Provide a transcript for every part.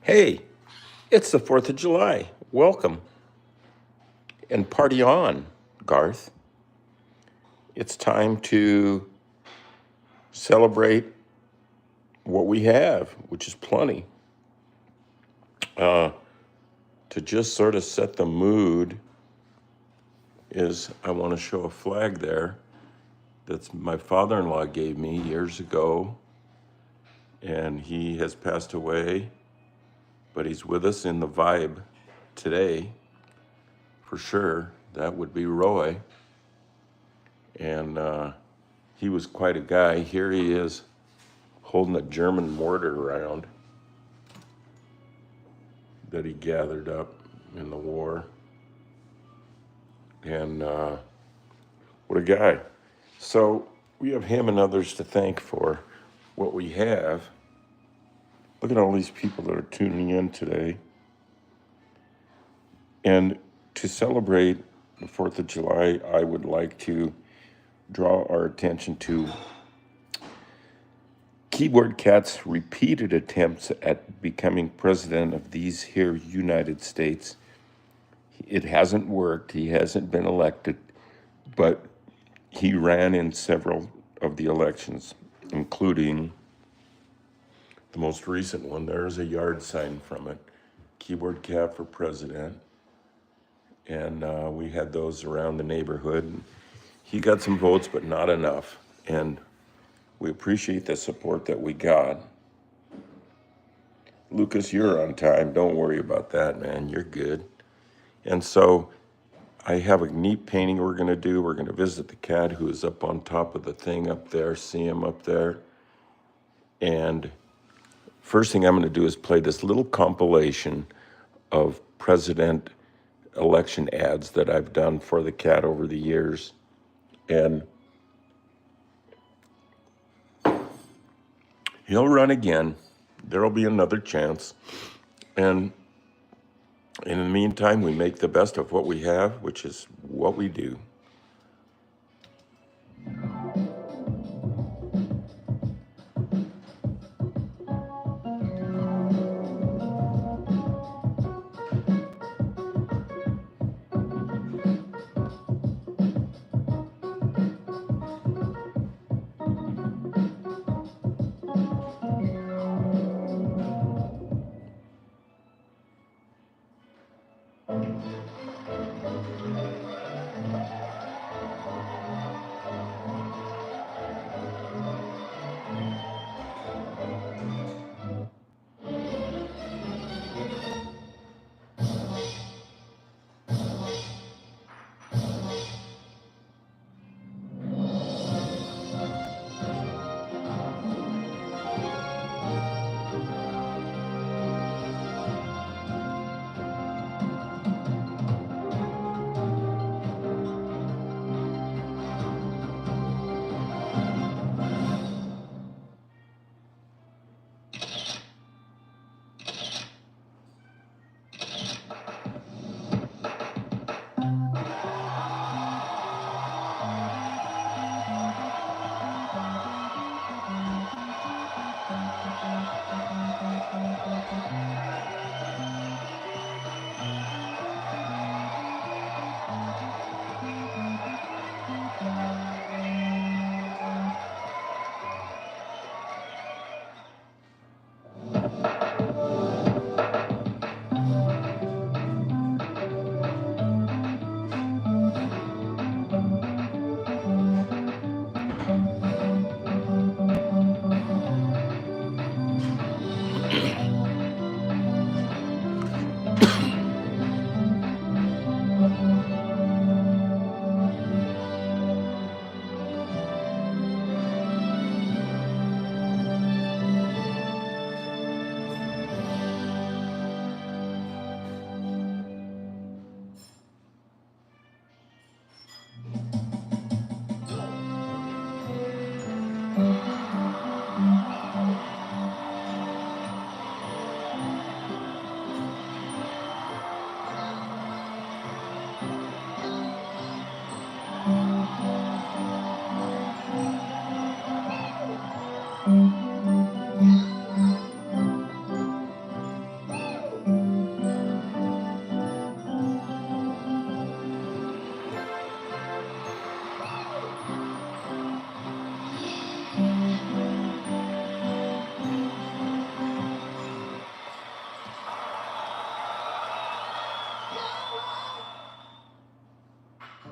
Hey, it's the 4th of July. Welcome. And party on, Garth. It's time to celebrate what we have, which is plenty. To just sort of set the mood is I want to show a flag there that's my father-in-law gave me years ago, and he has passed away, but he's with us in the vibe today, for sure. That would be Roy, and he was quite a guy. Here he is holding a German mortar around that he gathered up in the war. And what a guy. So we have him and others to thank for what we have. Look at all these people that are tuning in today. And to celebrate the 4th of July, I would like to draw our attention to Keyboard Cat's repeated attempts at becoming president of these here United States. It hasn't worked. He hasn't been elected, but he ran in several of the elections, including the most recent one. There's a yard sign from it, Keyboard Cat for president. And we had those around the neighborhood. He got some votes, but not enough. And we appreciate the support that we got. Lucas, you're on time. Don't worry about that, man. You're good. And so I have a neat painting we're going to do. We're going to visit the cat who is up on top of the thing up there. See him up there. And first thing I'm going to do is play this little compilation of president election ads that I've done for the cat over the years. And he'll run again. There'll be another chance. And in the meantime, we make the best of what we have, which is what we do.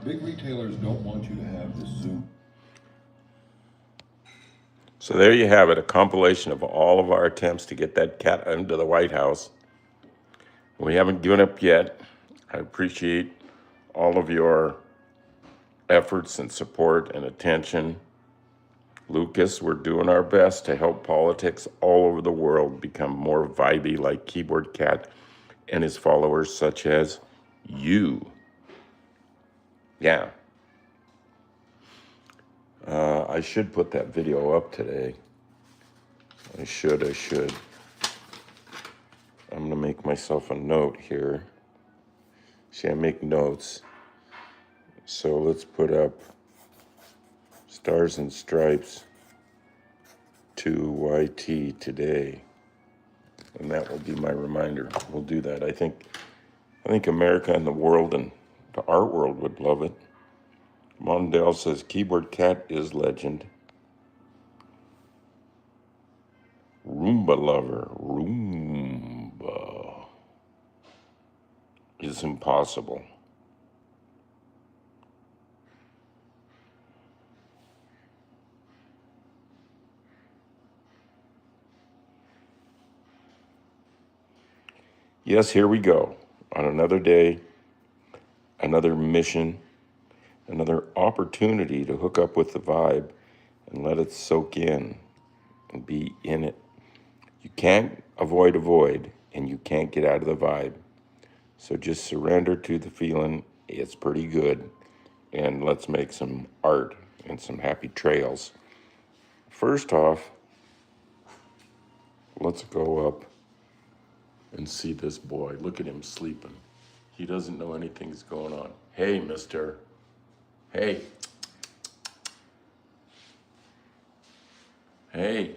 Big retailers don't want you to have this Zoom. So there you have it, a compilation of all of our attempts to get that cat into the White House. We haven't given up yet. I appreciate all of your efforts and support and attention. Lucas, we're doing our best to help politics all over the world become more vibey like Keyboard Cat and his followers, such as you. Yeah. I should put that video up today. I should. I'm going to make myself a note here. See, I make notes. So let's put up Stars and Stripes to YT today. And that will be my reminder. We'll do that. I think America and the world and the art world would love it. Mondale says Keyboard Cat is legend. Roomba lover. Roomba is impossible. Yes, here we go. On another day, another mission, another opportunity to hook up with the vibe and let it soak in and be in it. You can't avoid a void, and you can't get out of the vibe. So just surrender to the feeling. It's pretty good. And let's make some art and some happy trails. First off, let's go up and see this boy. Look at him sleeping. He doesn't know anything's going on. Hey, mister. Hey. Hey.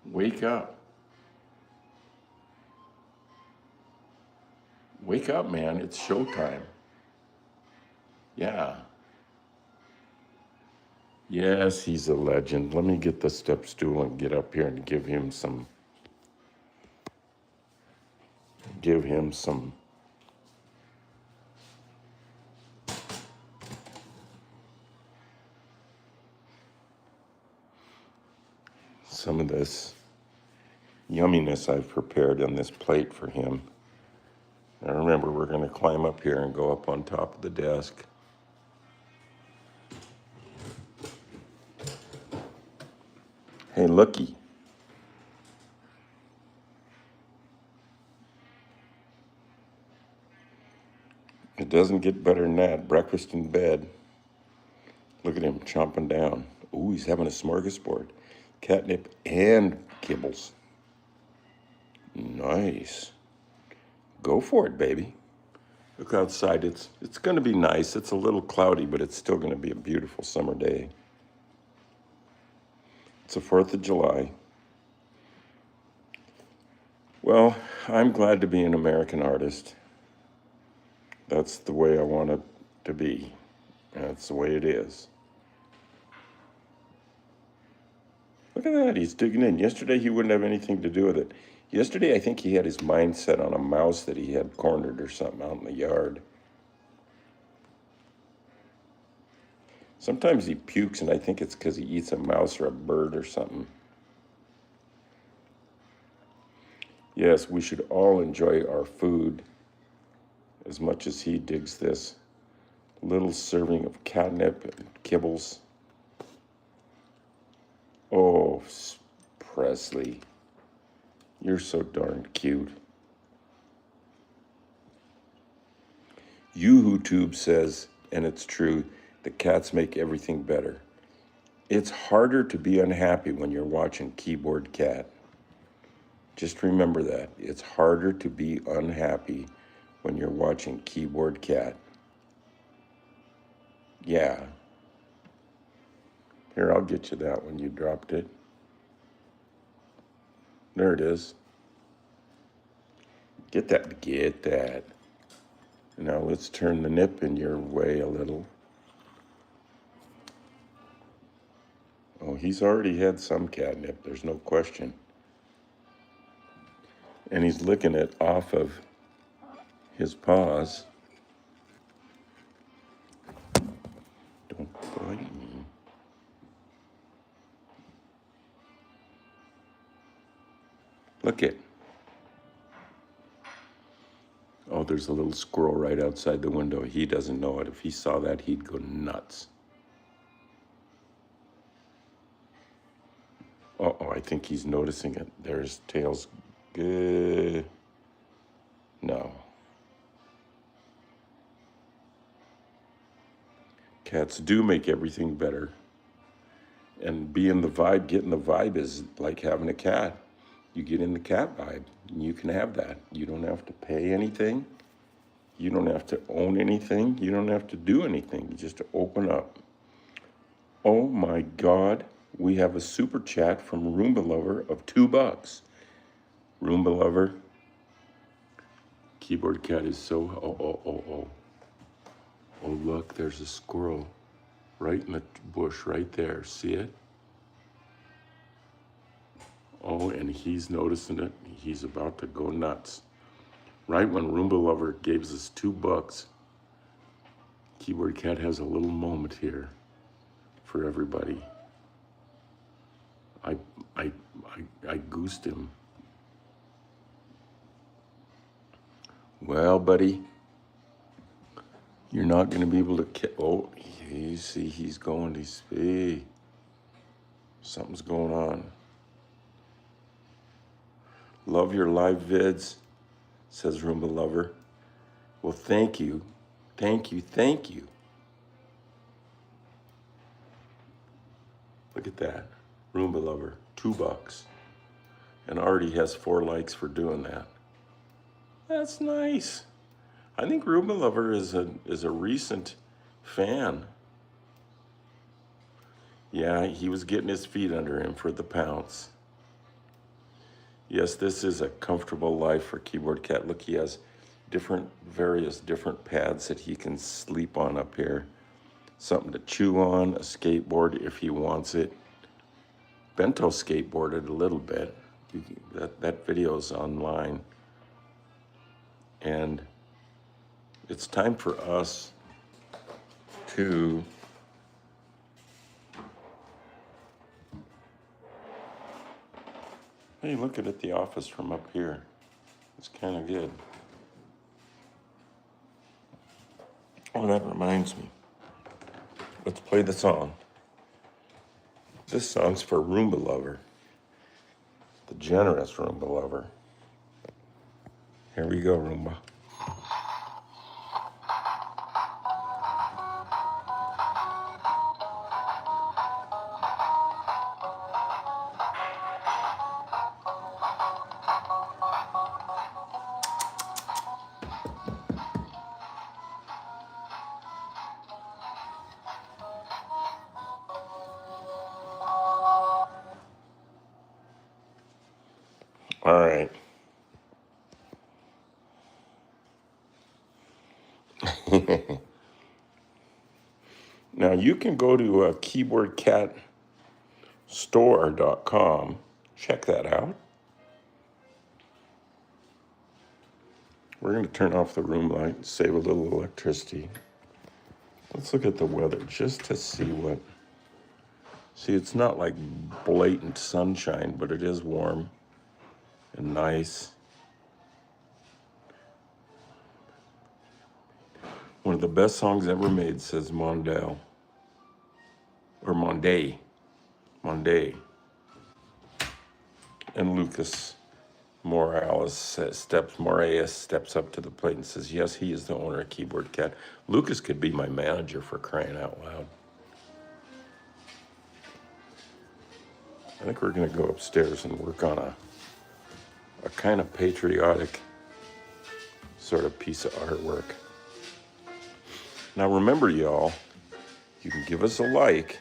Wake up. Wake up, man. It's showtime. Yeah. Yes, he's a legend. Let me get the step stool and get up here and give him some of this yumminess I've prepared on this plate for him. Now remember, we're going to climb up here and go up on top of the desk. Hey, looky. It doesn't get better than that. Breakfast in bed. Look at him chomping down. Ooh, he's having a smorgasbord. Catnip and kibbles. Nice. Go for it, baby. Look outside. It's going to be nice. It's a little cloudy, but it's still going to be a beautiful summer day. It's the 4th of July. Well, I'm glad to be an American artist. That's the way I want it to be. That's the way it is. Look at that. He's digging in. Yesterday, he wouldn't have anything to do with it. Yesterday, I think he had his mind set on a mouse that he had cornered or something out in the yard. Sometimes he pukes, and I think it's because he eats a mouse or a bird or something. Yes, we should all enjoy our food as much as he digs this little serving of catnip and kibbles. Oh, Presley, you're so darn cute. YoohooTube says, and it's true, the cats make everything better. It's harder to be unhappy when you're watching Keyboard Cat. Just remember that. It's harder to be unhappy when you're watching Keyboard Cat. Yeah. Here, I'll get you that one. You dropped it. There it is. Get that. Get that. Now let's turn the nip in your way a little. Oh, he's already had some catnip. There's no question. And he's licking it off of his paws. Don't bite me. Look it. Oh, there's a little squirrel right outside the window. He doesn't know it. If he saw that, he'd go nuts. Uh-oh, I think he's noticing it. There's tails. Good. No. Cats do make everything better. And being the vibe, getting the vibe is like having a cat. You get in the cat vibe, and you can have that. You don't have to pay anything. You don't have to own anything. You don't have to do anything. You just open up. Oh my God. We have a super chat from Roomba Lover of $2. Roomba Lover. Keyboard Cat is so, oh. Oh, look, there's a squirrel right in the bush right there. See it? Oh, and he's noticing it. He's about to go nuts. Right when Roomba Lover gave us $2, Keyboard Cat has a little moment here for everybody. I goosed him. Well, buddy, you're not going to be able to. Oh, you see, he's going to see. Something's going on. Love your live vids, says Roomba Lover. Well, thank you. Thank you. Look at that. Roomba Lover, $2. And already has 4 likes for doing that. That's nice. I think Roomba Lover is a recent fan. Yeah, he was getting his feet under him for the pounce. Yes, this is a comfortable life for Keyboard Cat. Look, he has various different pads that he can sleep on up here. Something to chew on, a skateboard if he wants it. Bento skateboarded a little bit. That video's online. And it's time for us to hey, look at the office from up here. It's kind of good. Oh, that reminds me. Let's play the song. This song's for Roomba Lover, the generous Roomba Lover. Here we go, Roomba. All right. Now you can go to keyboardcatstore.com. Check that out. We're going to turn off the room light and save a little electricity. Let's look at the weather just to see what. See, it's not like blatant sunshine, but it is warm and nice. One of the best songs ever made, says Mondale. Or Monday. And Lucas Moraes steps up to the plate and says, yes, he is the owner of Keyboard Cat. Lucas could be my manager, for crying out loud. I think we're going to go upstairs and work on a kind of patriotic sort of piece of artwork. Now remember, y'all, you can give us a like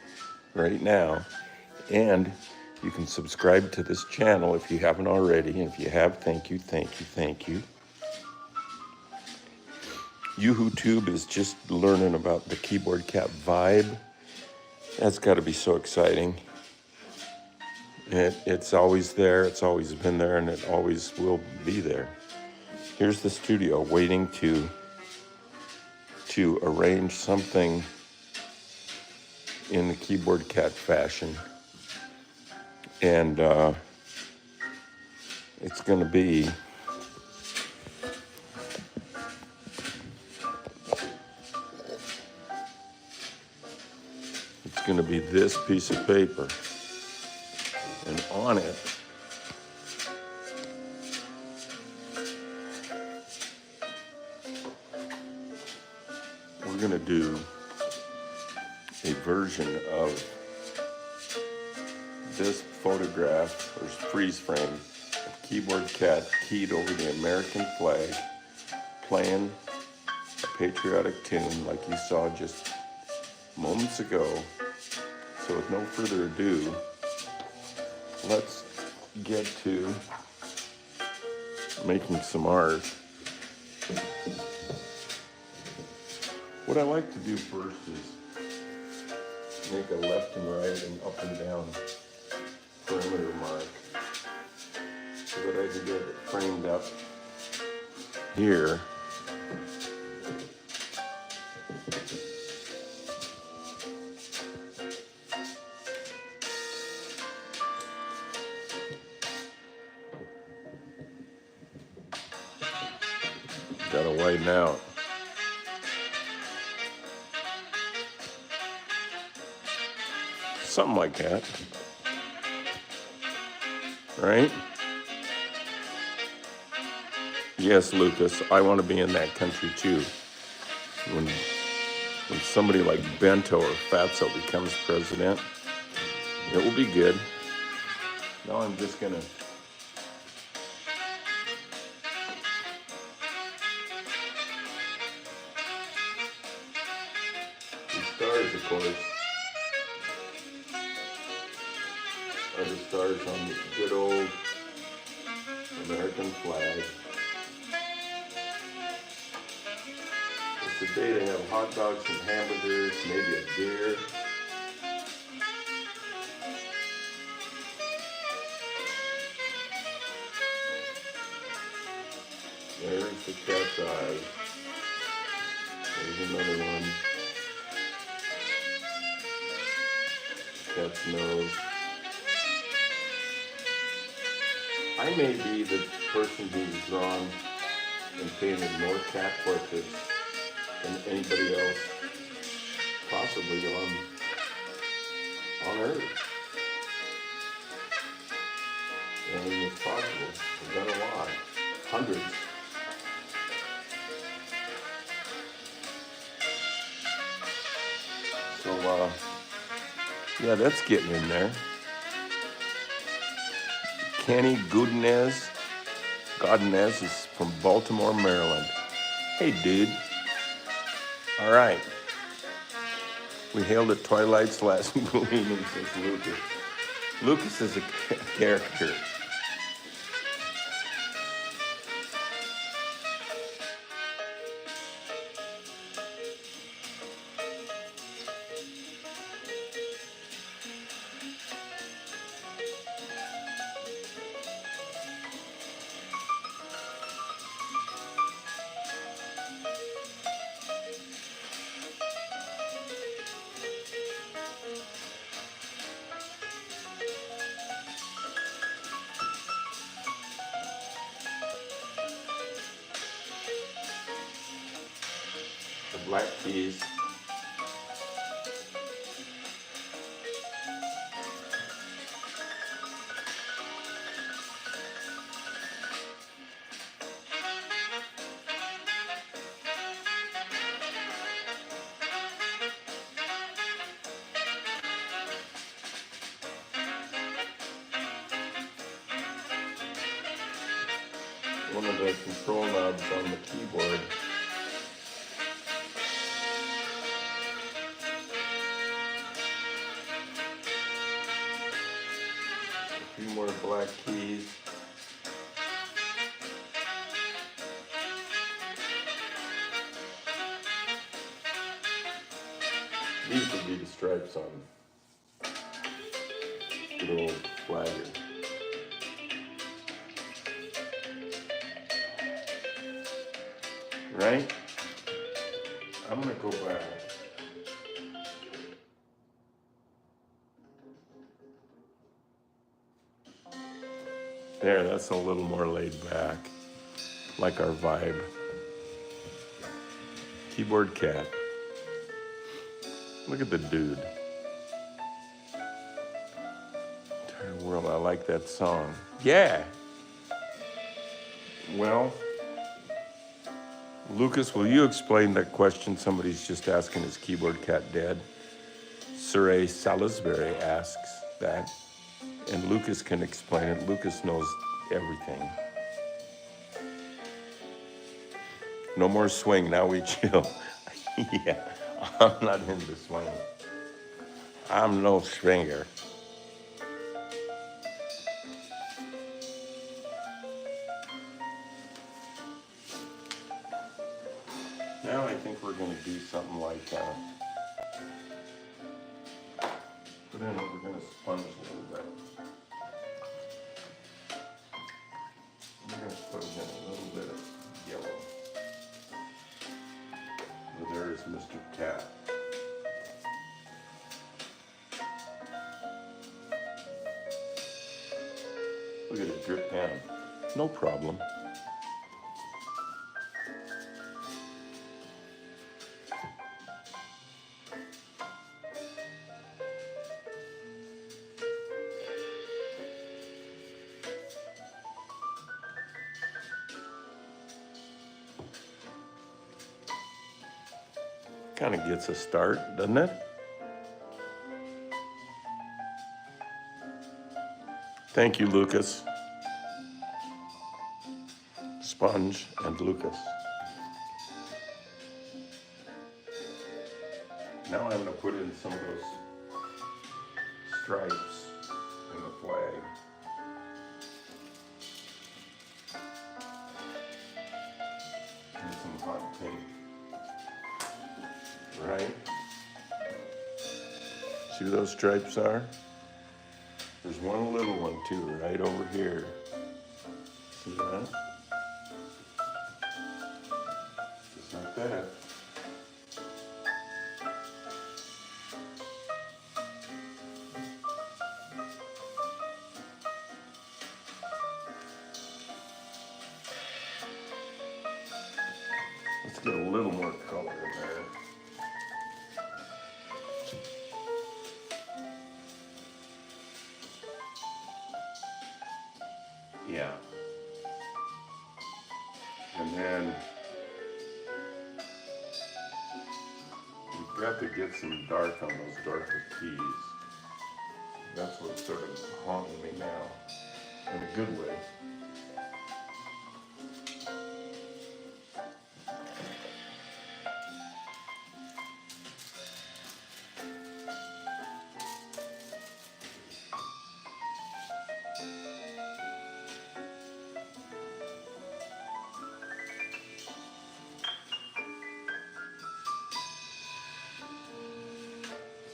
right now, and you can subscribe to this channel if you haven't already. And if you have, thank you. YoohooTube is just learning about the Keyboard Cat vibe. That's got to be so exciting. It's always there, it's always been there, and it always will be there. here's the studio waiting to arrange something in the Keyboard Cat fashion. And it's going to be this piece of paper. And on it, we're going to do a version of this photograph or freeze frame of Keyboard Cat keyed over the American flag, playing a patriotic tune like you saw just moments ago. So with no further ado, let's get to making some art. What I like to do first is make a left and right and up and down perimeter mark so that I can get it framed up here. Gotta widen out. Something like that. Right? Yes, Lucas, I want to be in that country too. When somebody like Bento or Fatso becomes president, it will be good. Now I'm just gonna these stars, of course, are the stars on the good old American flag. It's a day to have hot dogs and hamburgers, maybe a beer. There's the cat's eye. There's another one. Cat's nose. I may be the person who's drawn and painted more cat portraits than anybody else possibly on Earth. And it's possible. I've done a lot. Hundreds. So, yeah, that's getting in there. Kenny Godinez is from Baltimore, Maryland. Hey, dude. All right. We hailed at Twilight's last gleaming, says Lucas. Lucas is a character. The black keys. One of the control knobs on the keyboard. A few more black keys. These would be the stripes on good old flagger. right? I'm gonna go back. There, that's a little more laid back, like our vibe. Keyboard Cat. Look at the dude. Entire world, I like that song. Yeah. Well, Lucas, will you explain that question somebody's just asking, is Keyboard Cat dead? Surrey Salisbury asks that, and Lucas can explain it. Lucas knows everything. No more swing, now we chill. Yeah, I'm not into swinging. I'm no swinger. Now I think we're gonna do something like, we're gonna sponge a little bit. We're gonna put in a little bit of yellow. Well, there is Mr. Cat. Look at it drip down. No problem. Kind of gets a start, doesn't it? Thank you, Lucas. Sponge and Lucas. Now I'm going to put in some of those stripes in the flag. And some hot pink. Right? See what those stripes are? There's one little one too, right over here. See that? Just like that. Let's get a little more color in there. Yeah. And then we've got to get some dark on those darker keys. That's what's sort of haunting me now, in a good way.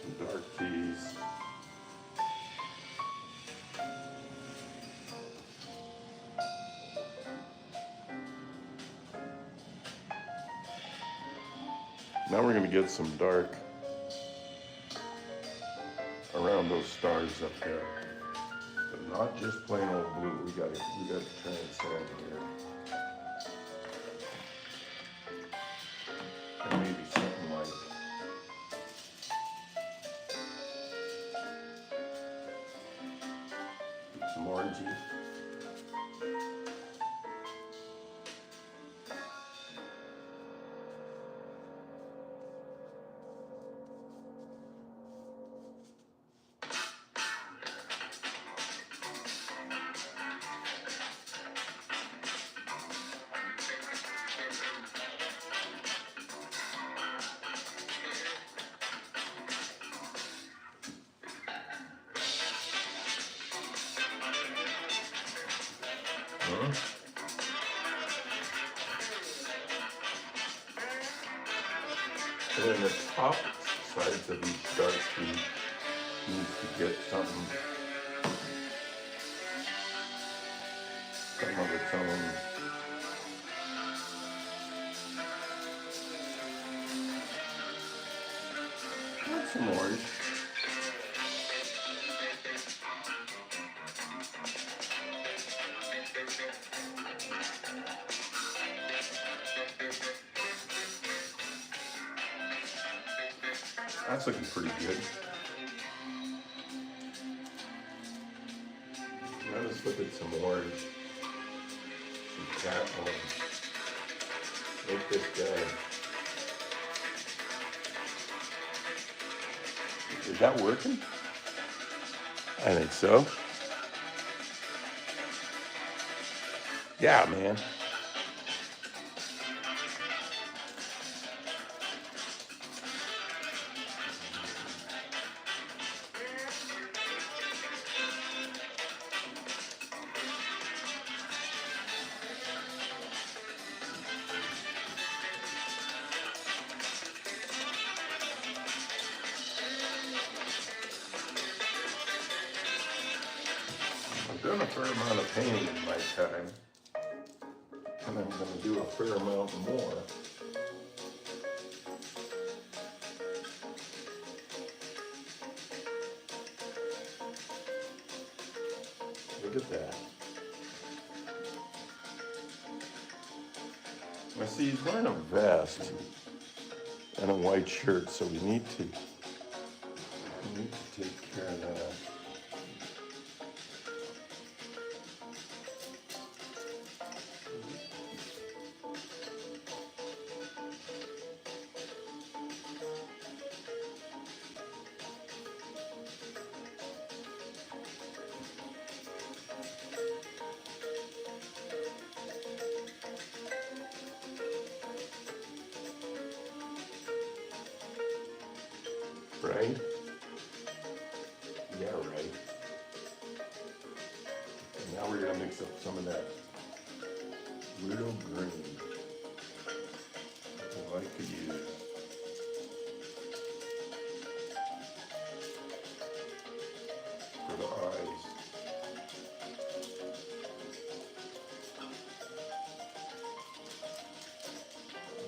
Some dark keys. Now we're going to get some dark around those stars up there, but not just plain old blue. We got to transcend here, and maybe something like some orangey. And then the top sides of each dark key needs to get some of its own That's looking pretty good. Now let's look at some orange. Some cat orange. Make this guy. Is that working? I think so. Yeah, man. I've done a fair amount of painting in my time, and I'm going to do a fair amount more. Look at that. Now see, he's wearing a vest and a white shirt, so we need to take care of that. Right? Yeah, right. And now we're gonna mix up some of that little green that I like to use. For the eyes.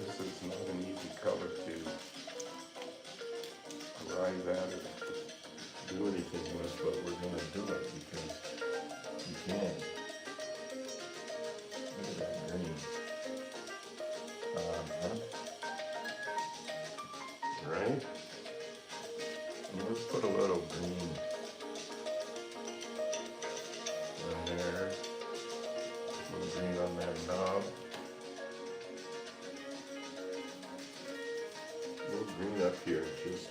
This is not an easy color to arrive at or do anything with, but we're gonna do it because we can. Look at that green. Right? And let's put a little green in there. A little green on that knob. A little green up here, just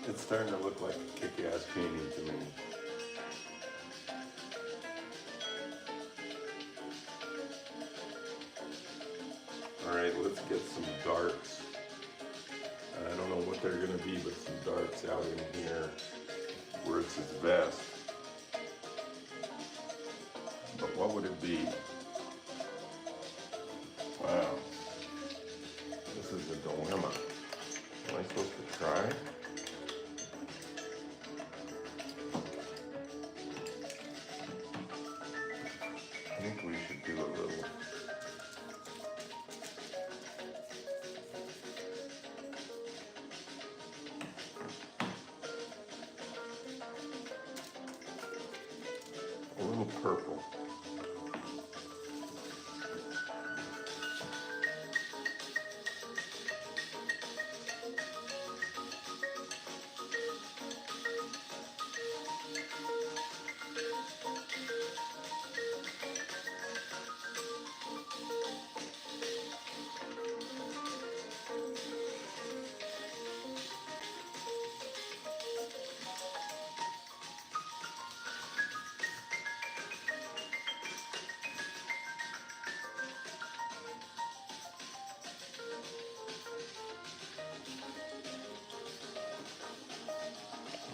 it's starting to look like a kick-ass painting to me. Alright, let's get some darks. I don't know what they're going to be, but some darks out in here where it's his vest. But what would it be? Wow. This is a dilemma. Am I supposed to try? I think we should do a little. A little purple.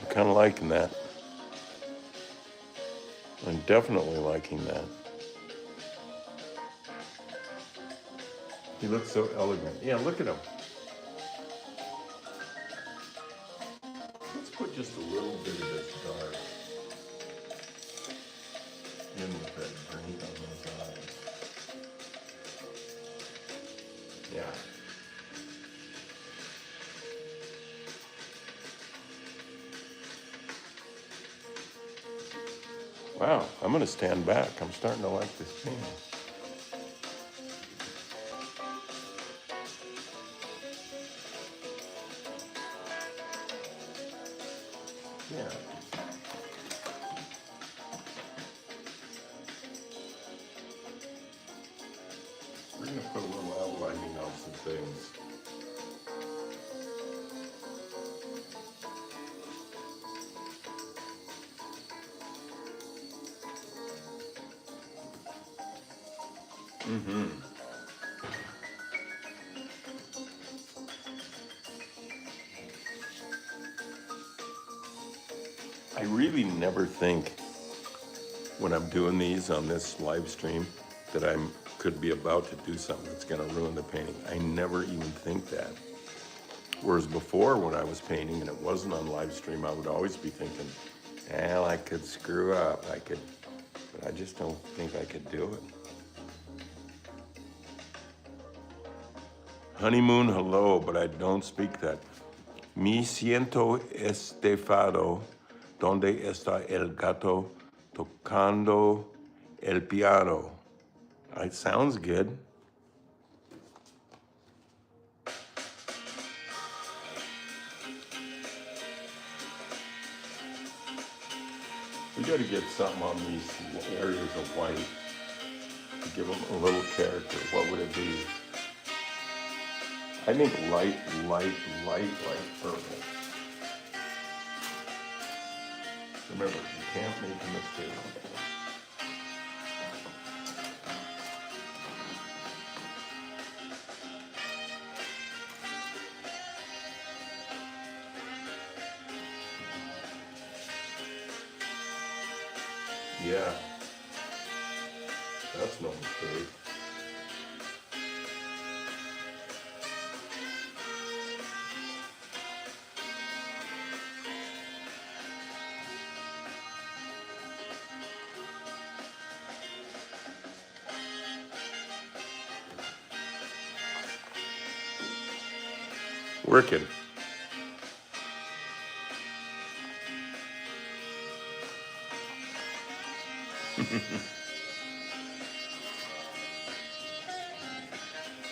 I'm kind of liking that. I'm definitely liking that. He looks so elegant. Yeah, look at him. Let's put just a little bit of this dark in with that green on those eyes. Yeah. Wow, I'm gonna stand back. I'm starting to like this painting. Yeah. We're gonna put a little outlining on some things. I really never think when I'm doing these on this live stream that I'm could be about to do something that's gonna ruin the painting. I never even think that. Whereas before when I was painting and it wasn't on live stream, I would always be thinking, well, I could screw up, but I just don't think I could do it. Honeymoon, hello, but I don't speak that. Me siento estafado. ¿Dónde está el gato tocando el piano? It sounds good. We got to get something on these areas of white to give them a little character. What would it be? I think light purple. Remember, you can't make a mistake. Yeah, that's no mistake. Working.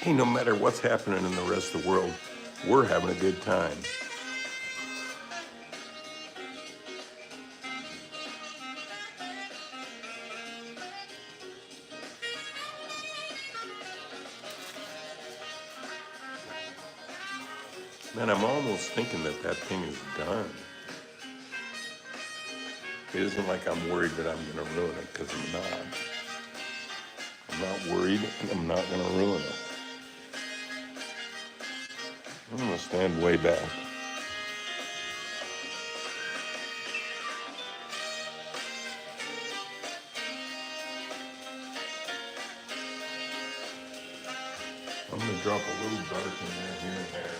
Hey, no matter what's happening in the rest of the world, we're having a good time. Man, I'm almost thinking that that thing is done. It isn't like I'm worried that I'm going to ruin it, because I'm not. I'm not worried, and I'm not going to ruin it. I'm going to stand way back. I'm going to drop a little dark in there here and there.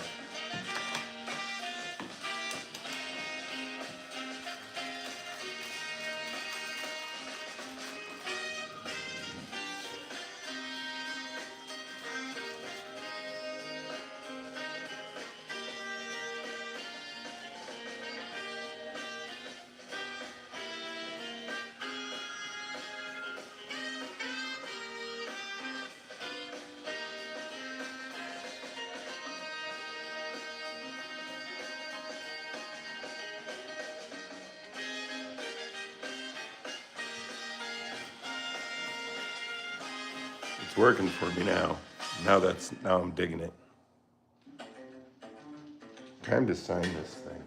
It's working for me now. Now I'm digging it. Time to sign this thing.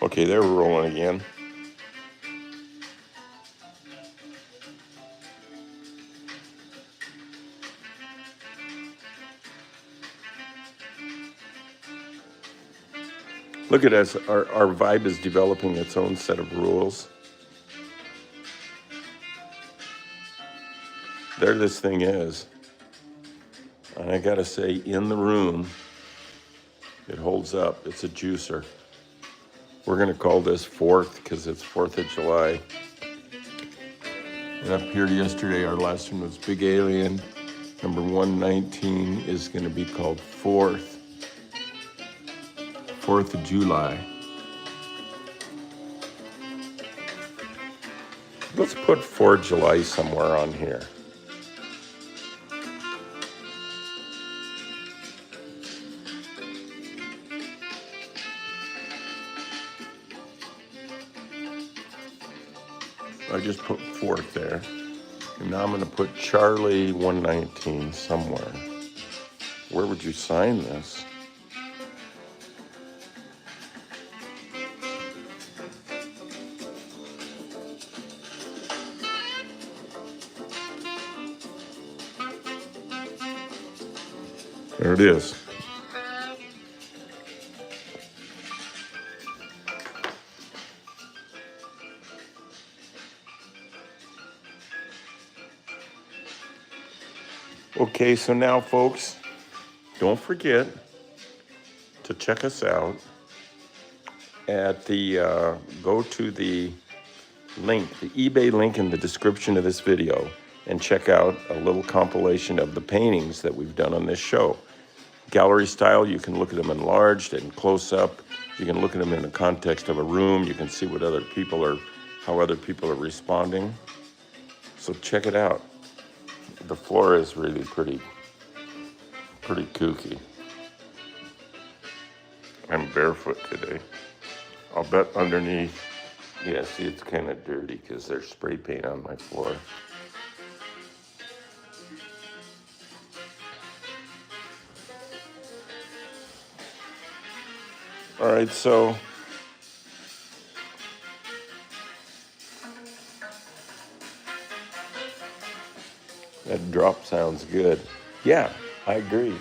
Okay, they're rolling again. Look at us. Our vibe is developing its own set of rules. There this thing is. And I gotta say, in the room, it holds up. It's a juicer. We're gonna call this 4th because it's 4th of July. And up here yesterday, our last one was Big Alien. Number 119 is going to be called 4th of July. Let's put 4th of July somewhere on here. I just put 4th there. And now I'm going to put Charlie 119 somewhere. Where would you sign this? There it is. Okay, so now, folks, don't forget to check us out at the, go to the link, the eBay link in the description of this video, and check out a little compilation of the paintings that we've done on this show. Gallery style, you can look at them enlarged and close up. You can look at them in the context of a room. You can see what other people are, how other people are responding. So check it out. The floor is really pretty kooky. I'm barefoot today. I'll bet underneath, yeah, see, it's kind of dirty because there's spray paint on my floor. All right, so that drop sounds good. Yeah, I agree.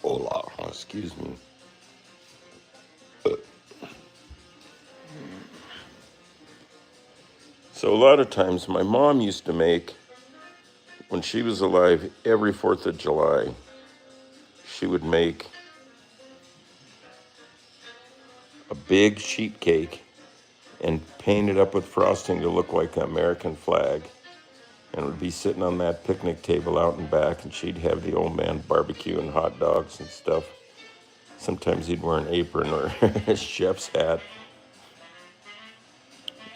Hola, excuse me. So a lot of times my mom used to make, when she was alive, every 4th of July, she would make a big sheet cake and paint it up with frosting to look like an American flag. And it would be sitting on that picnic table out and back, and she'd have the old man barbecue and hot dogs and stuff. Sometimes he'd wear an apron or a chef's hat.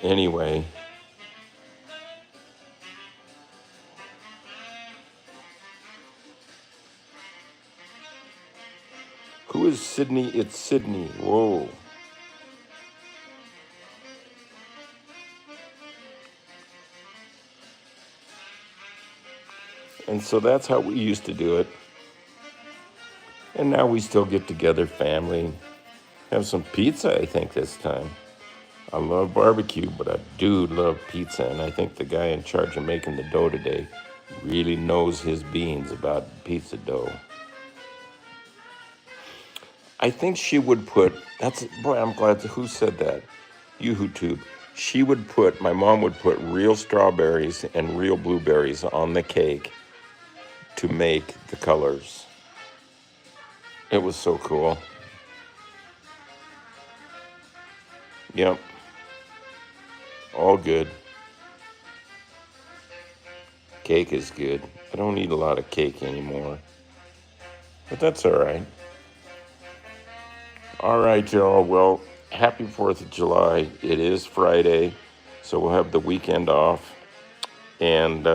Anyway, who is Sydney? It's Sydney. Whoa. And so that's how we used to do it. And now we still get together, family, have some pizza, I think, this time. I love barbecue, but I do love pizza. And I think the guy in charge of making the dough today really knows his beans about pizza dough. I think she would put, boy, I'm glad, who said that? YouTube. She would put, my mom would put real strawberries and real blueberries on the cake to make the colors. It was so cool. Yep. All good. Cake is good. I don't eat a lot of cake anymore. But that's all right. All right, y'all. Well, happy 4th of July. It is Friday, so we'll have the weekend off. And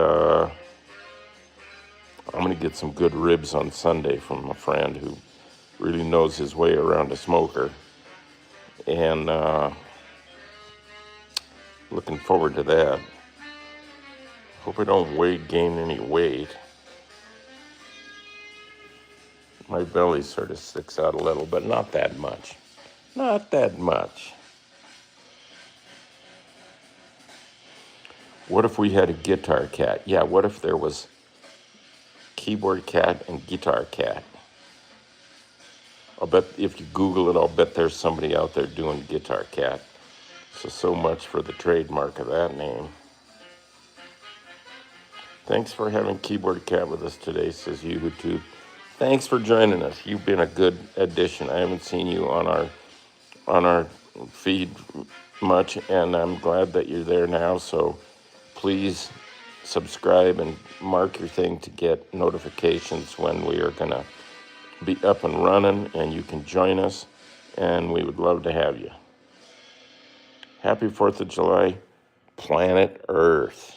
I'm going to get some good ribs on Sunday from a friend who really knows his way around a smoker. And looking forward to that. Hope I don't gain any weight. My belly sort of sticks out a little, but not that much. Not that much. What if we had a guitar cat? Yeah, what if there was keyboard cat and guitar cat? I'll bet if you Google it, I'll bet there's somebody out there doing guitar cat. So much for the trademark of that name. Thanks for having Keyboard Cat with us today, says YouTube. Thanks for joining us. You've been a good addition. I haven't seen you on our feed much, and I'm glad that you're there now. So please subscribe and mark your thing to get notifications when we are going to be up and running, and you can join us, and we would love to have you. Happy 4th of July, planet Earth.